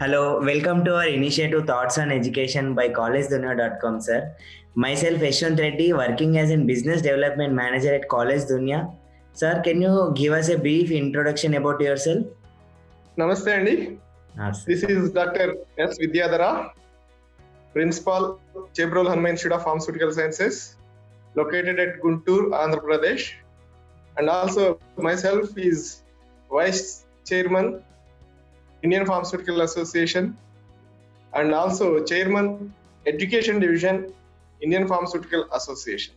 Hello, welcome to our initiative Thoughts on Education by collegedunya.com, sir. Myself, Yashwant Reddy, working as a business development manager at College Dunya. Sir, can you give us a brief introduction about yourself? Namaste Andy. Sir. This is Dr. S. Vidyadhara, Principal, Chebrol Hanuman Institute of Pharmaceutical Sciences, located at Guntur, Andhra Pradesh. And also myself is Vice Chairman, Indian Pharmaceutical Association, and also Chairman, Education Division, Indian Pharmaceutical Association.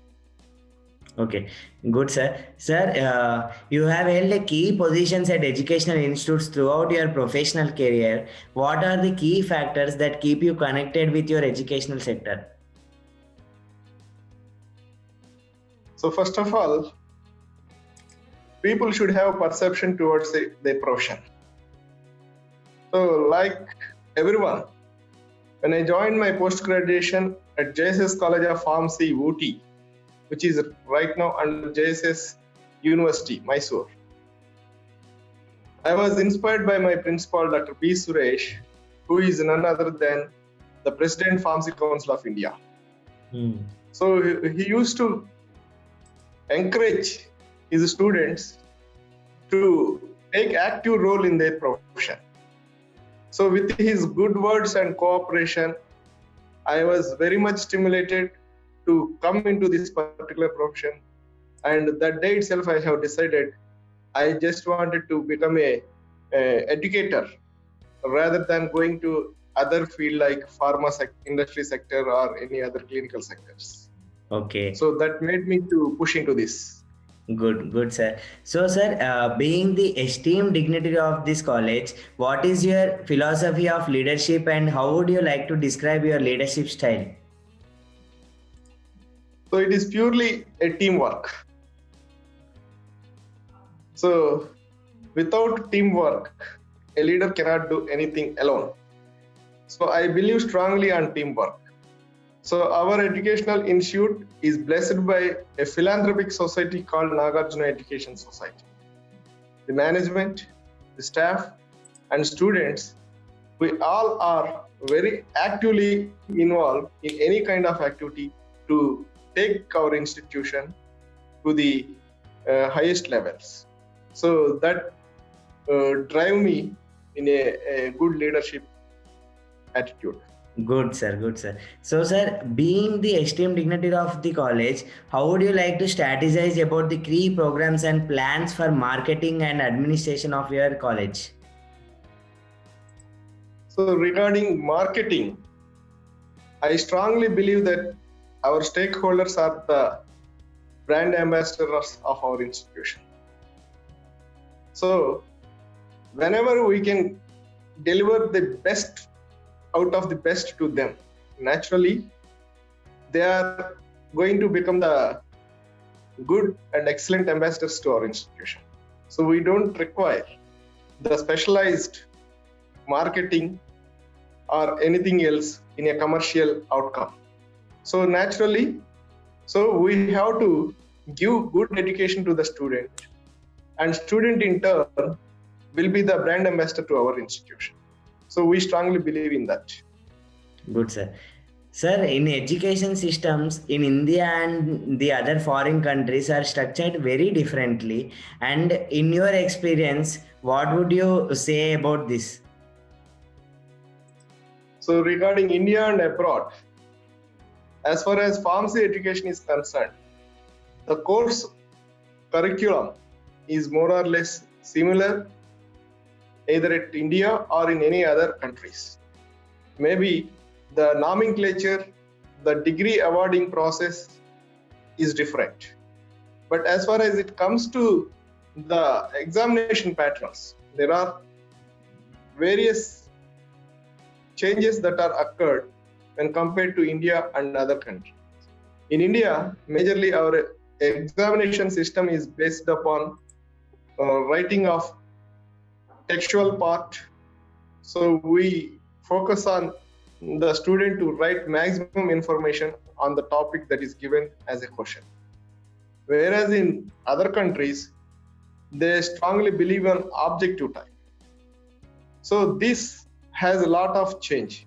Okay, good, sir. Sir, you have held a key positions at educational institutes throughout your professional career. What are the key factors that keep you connected with your educational sector? So first of all, people should have perception towards their profession. So like everyone, when I joined my post-graduation at JSS College of Pharmacy, Ooty, which is right now under JSS University, Mysore, I was inspired by my principal, Dr. P. Suresh, who is none other than the President Pharmacy Council of India. So he used to encourage his students to take active role in their profession. So with his good words and cooperation, I was very much stimulated to come into this particular profession. And that day itself, I have decided I just wanted to become a educator rather than going to other field like pharma industry sector or any other clinical sectors. Okay. So that made me to push into this. Good, sir. So, sir, being the esteemed dignitary of this college, what is your philosophy of leadership and how would you like to describe your leadership style? So it is purely a teamwork. So without teamwork, a leader cannot do anything alone. So I believe strongly on teamwork. So our educational institute is blessed by a philanthropic society called Nagarjuna Education Society. The management, the staff, and students, we all are very actively involved in any kind of activity to take our institution to the highest levels. So that drive me in a good leadership attitude. Good, sir. Good, sir. So, sir, being the esteemed dignitary of the college, how would you like to strategize about the key programs and plans for marketing and administration of your college? So, regarding marketing, I strongly believe that our stakeholders are the brand ambassadors of our institution. So, whenever we can deliver the best out of the best to them, naturally they are going to become the good and excellent ambassadors to our institution. So we don't require the specialized marketing or anything else in a commercial outcome. So naturally, so we have to give good education to the student, and student in turn will be the brand ambassador to our institution. So we strongly believe in that. Good, sir. Sir, in education systems in India and the other foreign countries are structured very differently. And in your experience, what would you say about this? So regarding India and abroad, as far as pharmacy education is concerned, the course curriculum is more or less similar either at India or in any other countries. Maybe the nomenclature, the degree awarding process is different. But as far as it comes to the examination patterns, there are various changes that are occurred when compared to India and other countries. In India, majorly our examination system is based upon writing of textual part. So we focus on the student to write maximum information on the topic that is given as a question. Whereas in other countries, they strongly believe on objective type. So this has a lot of change.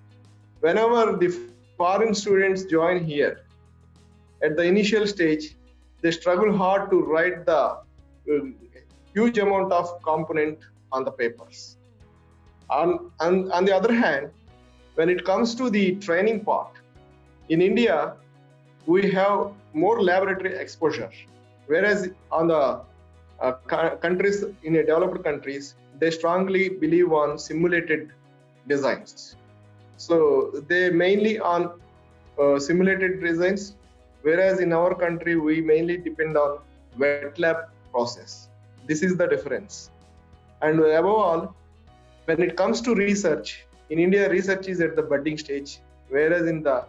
Whenever the foreign students join here, at the initial stage, they struggle hard to write the huge amount of component on the papers. On the other hand, when it comes to the training part, in India, we have more laboratory exposure, whereas on the countries in developed countries, they strongly believe on simulated designs. So they mainly on simulated designs, whereas in our country we mainly depend on wet lab process. This is the difference. And above all, when it comes to research, in India research is at the budding stage, whereas in the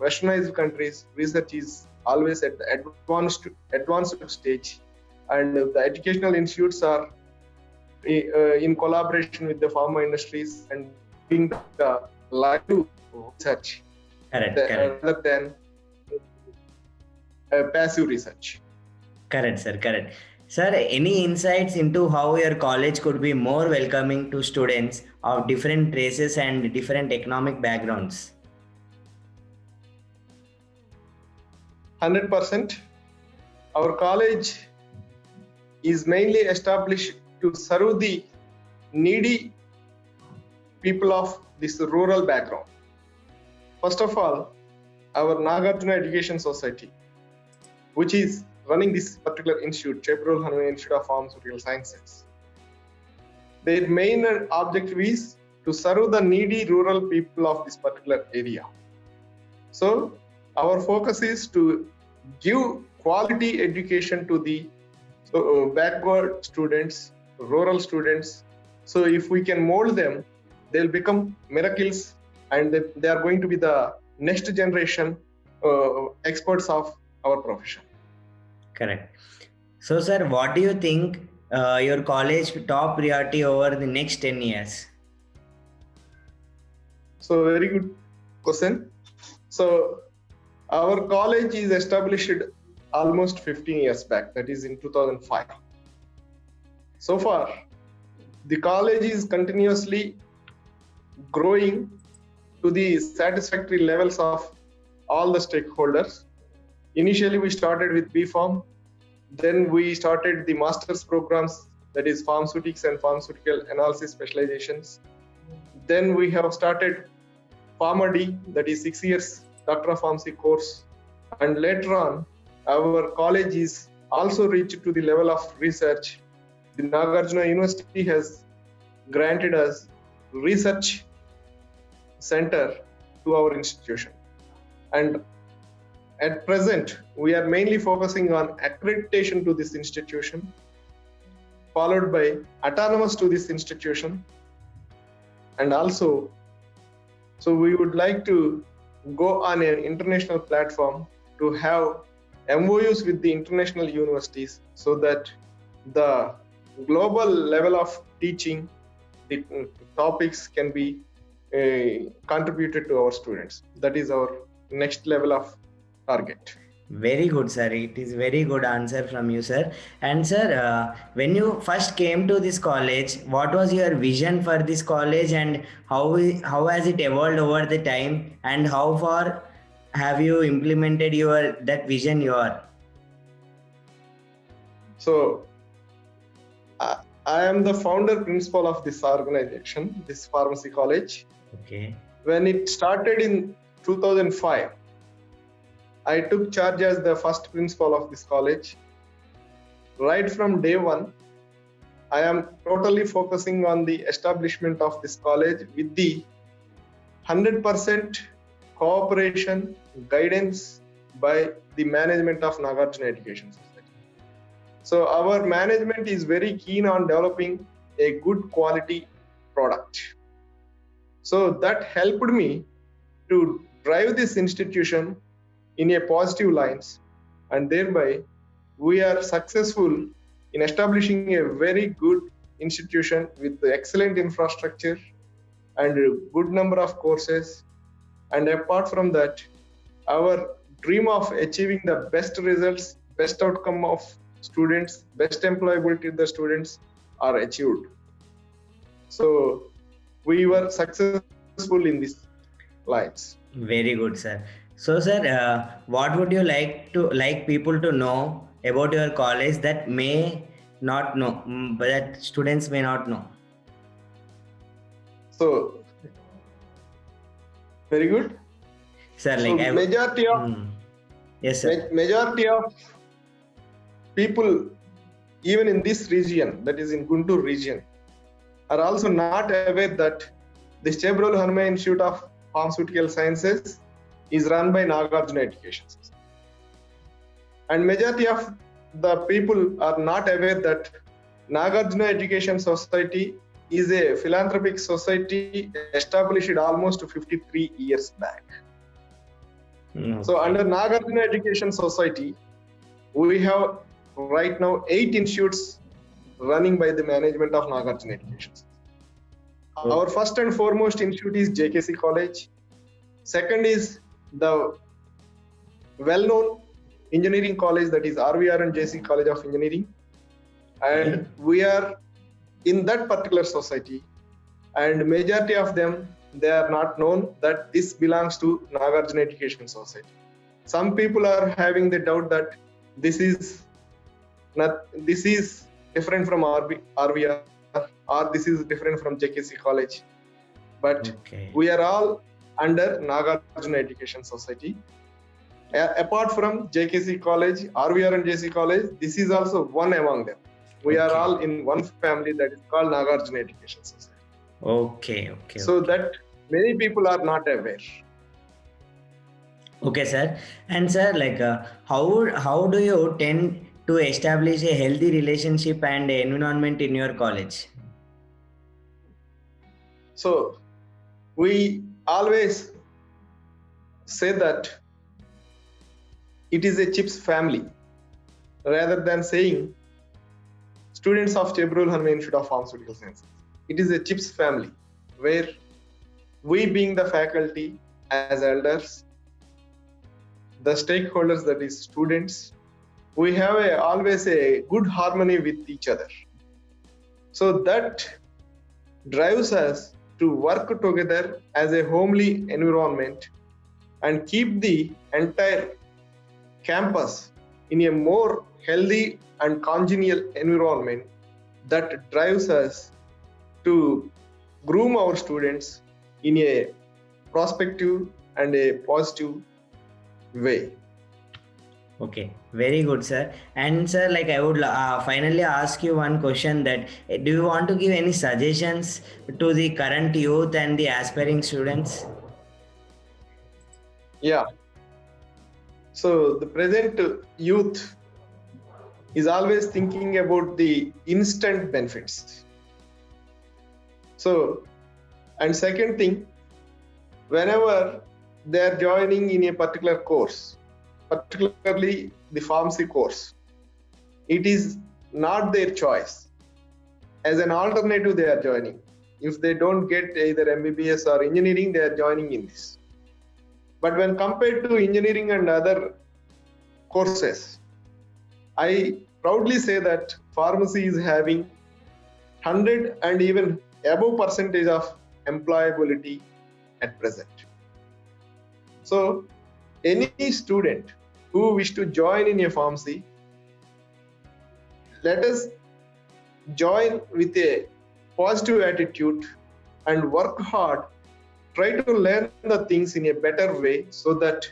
westernized countries research is always at the advanced stage, and the educational institutes are in collaboration with the pharma industries and doing the live research Correct. rather than passive research. Correct, sir. Correct. Sir, any insights into how your college could be more welcoming to students of different races and different economic backgrounds? 100%. Our college is mainly established to serve the needy people of this rural background. First of all, our Nagarjuna Education Society, which is running this particular institute, Chebrul Hanuman Institute of Pharmaceutical Sciences. Their main objective is to serve the needy rural people of this particular area. So our focus is to give quality education to the backward students, rural students. So if we can mold them, they'll become miracles, and they are going to be the next generation experts of our profession. Correct. So, sir, what do you think your college top priority over the next 10 years? So very good question. So our college is established almost 15 years back, that is in 2005. So far, the college is continuously growing to the satisfactory levels of all the stakeholders. Initially, we started with B.Pharm, then we started the master's programs, that is pharmaceutics and pharmaceutical analysis specializations. Then we have started PharmD, that is 6 years Doctor of Pharmacy course. And later on, our college is also reached to the level of research. The Nagarjuna University has granted us research center to our institution. And at present, we are mainly focusing on accreditation to this institution, followed by autonomous to this institution. And also, so we would like to go on an international platform to have MOUs with the international universities, so that the global level of teaching, the topics can be contributed to our students. That is our next level of target. Very good, sir. It is very good answer from you, sir. And sir, when you first came to this college, what was your vision for this college, and how has it evolved over the time, and how far have you implemented that vision? So I am the founder principal of this organization, this pharmacy college. Okay. When it started in 2005, I took charge as the first principal of this college. Right from day one, I am totally focusing on the establishment of this college with the 100% cooperation, guidance by the management of Nagarjuna Education Society. So our management is very keen on developing a good quality product. So that helped me to drive this institution in a positive lines, and thereby we are successful in establishing a very good institution with excellent infrastructure and a good number of courses. And apart from that, our dream of achieving the best results, best outcome of students, best employability of the students are achieved. So we were successful in these lines. Very good, sir. So, sir, what would you like people to know about your college that may not know, but that students may not know? So, very good. Sir, So, majority of yes, sir. majority of people, even in this region, that is in Guntur region, are also not aware that the Chebrolu Hanuman Institute of Pharmaceutical Sciences is run by Nagarjuna Education System. And majority of the people are not aware that Nagarjuna Education Society is a philanthropic society established almost 53 years back. So under Nagarjuna Education Society, we have right now 8 institutes running by the management of Nagarjuna Education. Our first and foremost institute is JKC College. Second is the well-known engineering college, that is RVR and JC College of Engineering. And we are in that particular society, and majority of them, they are not known that this belongs to Nagarjuna Education Society. Some people are having the doubt that this is different from RVR, or this is different from JKC College. But we are all under Nagarjuna Education Society. Apart from JKC College, RVR and JC College, this is also one among them. We are all in one family, that is called Nagarjuna Education Society. Okay. So that many people are not aware. Okay, sir. And sir, like how do you tend to establish a healthy relationship and environment in your college? So we always say that it is a CHIPS family, rather than saying students of Chebrolu Hanuman Institute of Pharmaceutical Sciences. It is a CHIPS family where we, being the faculty, as elders, the stakeholders, that is students, we have always a good harmony with each other. So that drives us to work together as a homely environment and keep the entire campus in a more healthy and congenial environment that drives us to groom our students in a prospective and a positive way. Okay, very good, sir. And sir, like I would finally ask you one question, that do you want to give any suggestions to the current youth and the aspiring students? Yeah. So the present youth is always thinking about the instant benefits. So, and second thing, whenever they are joining in a particular course, particularly the pharmacy course, it is not their choice. As an alternative, they are joining. If they don't get either MBBS or engineering, they are joining in this. But when compared to engineering and other courses, I proudly say that pharmacy is having 100 and even above percentage of employability at present. So any student who wish to join in a pharmacy, let us join with a positive attitude and work hard, try to learn the things in a better way so that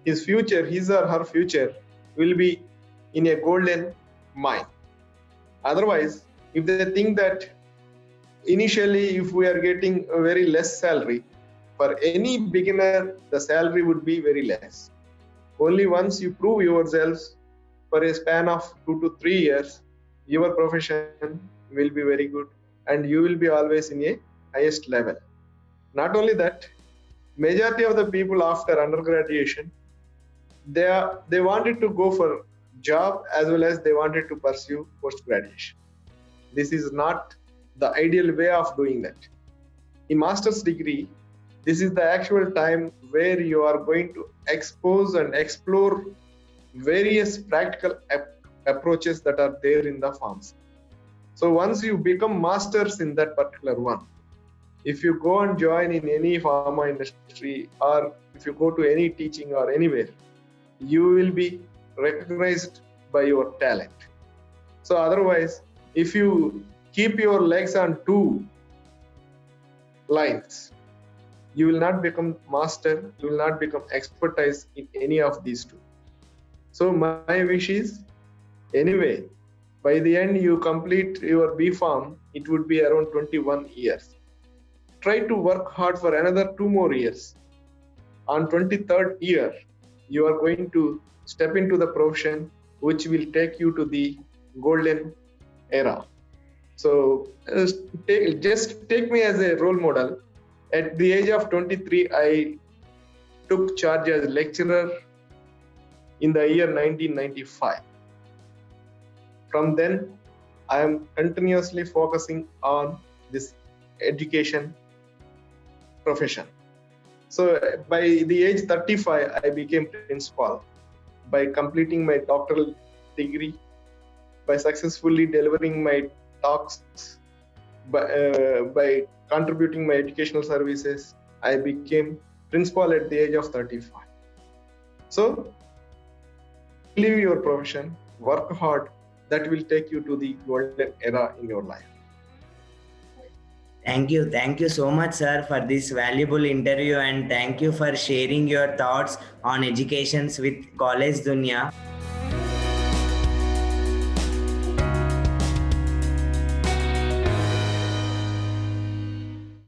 his or her future will be in a golden mine. Otherwise, if they think that initially if we are getting a very less salary, for any beginner, the salary would be very less. Only once you prove yourselves for a span of 2 to 3 years, your profession will be very good and you will be always in a highest level. Not only that, majority of the people after undergraduation, they wanted to go for job as well as they wanted to pursue post-graduation. This is not the ideal way of doing that. In master's degree, this is the actual time where you are going to expose and explore various practical approaches that are there in the pharmacy. So once you become masters in that particular one, if you go and join in any pharma industry, or if you go to any teaching or anywhere, you will be recognized by your talent. So otherwise, if you keep your legs on two lines, you will not become master, you will not become expertise in any of these two. So my wish is, anyway, by the end you complete your B Pharm, it would be around 21 years. Try to work hard for another 2 more years. On 23rd year, you are going to step into the profession which will take you to the golden era. So just take me as a role model. At the age of 23, I took charge as lecturer in the year 1995. From then, I am continuously focusing on this education profession. So by the age 35, I became principal by completing my doctoral degree, by successfully delivering my talks, by contributing my educational services. I became principal at the age of 35. So live your profession, work hard. That will take you to the golden era in your life. Thank you so much, sir, for this valuable interview, and thank you for sharing your thoughts on educations with College Dunya.